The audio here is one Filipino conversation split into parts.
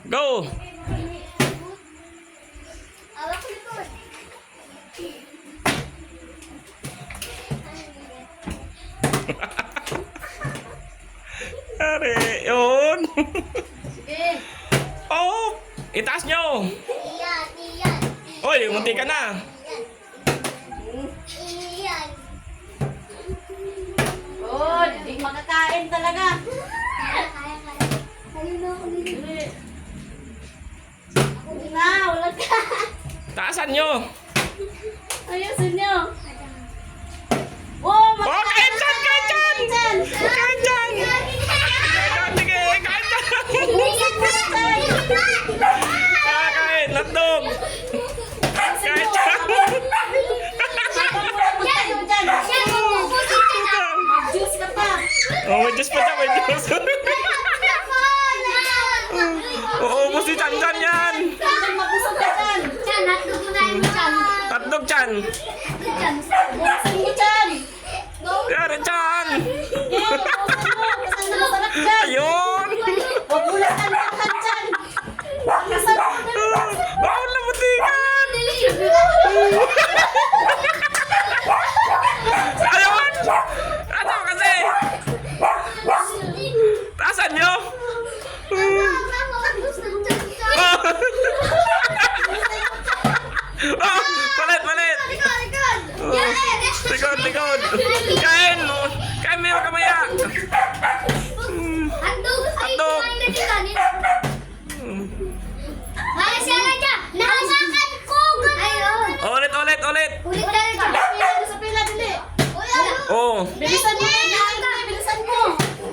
Go! Are, yun. Sige. Oh, itaas nyo. Oy, munti ka na. Oh, hindi makakain talaga. Na, wala ka. Taasan nyo. Ayusin niyo. Oh, Oh, kain dyan, kain dyan. Dyan. Kain dyan. Sige, kain dyan. Kain, hotdog. Kain dyan. Juice ka pa. Oh, may juice pa dyan, may juice. Uubos si Chan Chan yan. Mabusog ka dyan. Hotdog Chan. Bukasan mo dyan. Yari Chan. Bukasan mo. Bukasan mo masarap dyan. Ayun. Huwag mo lang tanakan dyan. Bukasan mo. Oh, labutikan. Ayun. Ano kasi? Taasan nyo. Oh, palit, palit. Likod, likod. Kain. Kain mo yung kamaya. Hotdog. Ulit, ulit, ulit. Sa pila, dili. Oh. Bilisan mo. Bilisan mo.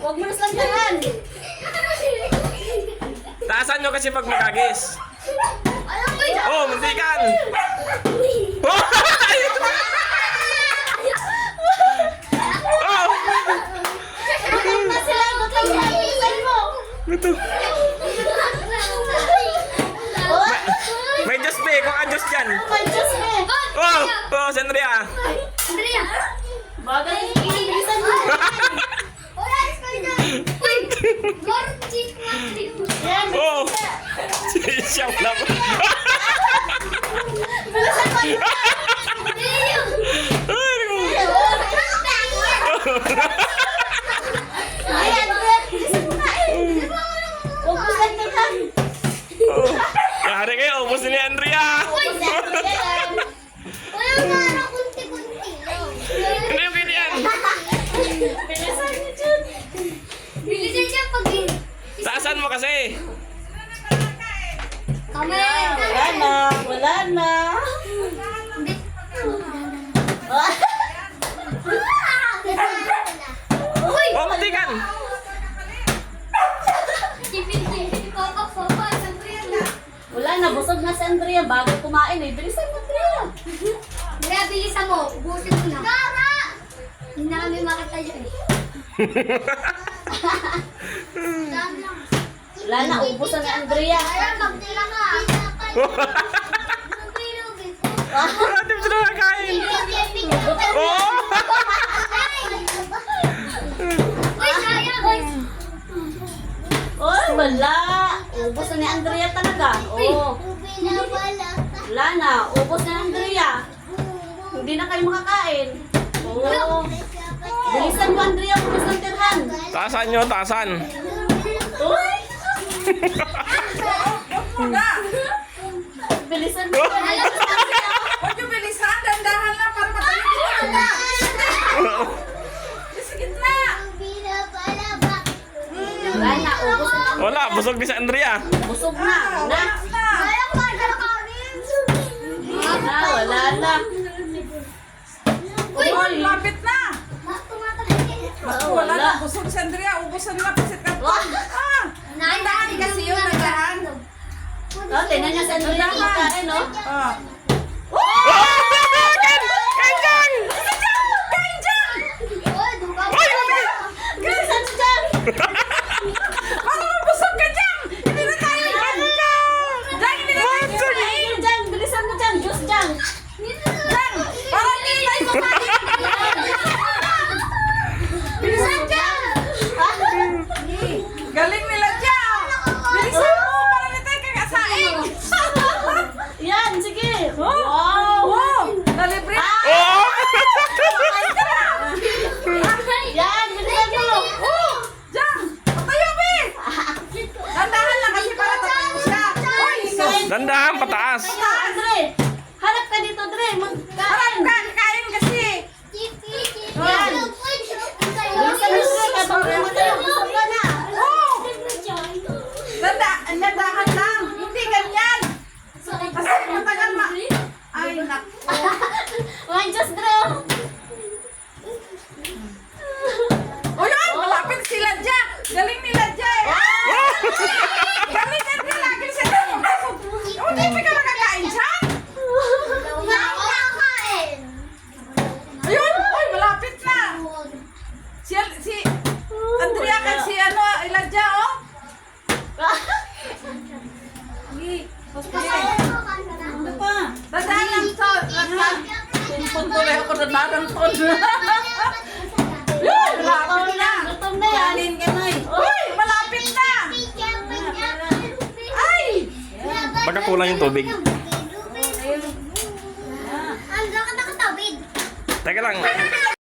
Huwag mo naslandahan. Taasan nyo kasi pag magagis. Oh, muntikan. Oh! Oh! Huwag na sila. Bilisan mo. Ito. Oh, May Diyos be, kung ang Diyos dyan. may Diyos mo. Oh! Oh, Sandria. Bagay, bilisan mo. Yan, Oh! Siya wala pa. bilisan mo. Ay, naku. Ayan, bilisan mo na. Huwag mo naslandahan. Oh. Yari kayo, ubos ni Andrea. Hindi yung pwede yan. Bilisan mo dyan. Taasan mo kasi. Wala na. Wala na. Oh, muntikan. Wala na. Busog na si Andrea. Bago kumain eh. Bilisan mo, Andrea. Bilisan mo, ubusin mo na. Gara! Hindi na kami makita yun eh. Dami lang. Wala na. Ubusan ni Andrea. Kaya magdala ka. Hindi mo sila nakain. Oh! Uy, kaya guys. Oh, wala. Ubus na ni Andrea talaga. Oh. Wala na. Ubus na ni Andrea. Hindi na kayo makakain. Oh. Bilisan mo, Andrea. Ubus ng tirhan. Taasan nyo, taasan. Uy! Bilisan mo. Huwag yung bilisan, dandahan lang para matayin ka. Sa gitna. Wala na. Ubus na. Wala, busog ni si Andrea. Busog na. Na. Kaya ko magdala ka rin. Na. Wala na. Uy, Uy. lapit na. Oh, Wala na, wala. busog si Andrea. Ubusan na pasit ka. Wah. Ah, dandahan kasi yun, dandahan. Oh, tingnan niya si Andrea kumakain, no? Ah. Oh! Kain! Kain dyan! Oy! Bilisan mo dyan. Parang mabusog ka dyan. Hindi na tayo. Dyan, hindi na tayo. Ayun dyan. Bilisan mo dyan. Juice dyan. Dyan. Parang hindi na tayo kumain. Bilisan dyan. Galing nila dyan. Bilisan mo. Parang hindi Dandahan, pataas. Andre, harap ka dito, Dre. Harap Magkain. ka, kain kasi. Yan. Bilisan mo, Dre. Kabang mo tayo. Busog ka na. Oh! Dandahan lang. Hindi ganyan. Kasi matagal ma... Ay, naku. Ay, Diyos, Dre. Oh. O yun, malapit sila dyan. Galing nila dyan. Galing nila lagi sila. Hindi pa ka makakain dyan. Ayun, oy, malapit na. Si Andrea at si ano, Elijah, oh. Ano pa? Dadaan lang to. Tumpon ko lang ako dadaan to. Yun, malapit na. Gutom na yan. Kanin ka na eh. Uy, malapit na. Ay! Baka kulang yung tubig. Ang laki nakatawid. Teka lang.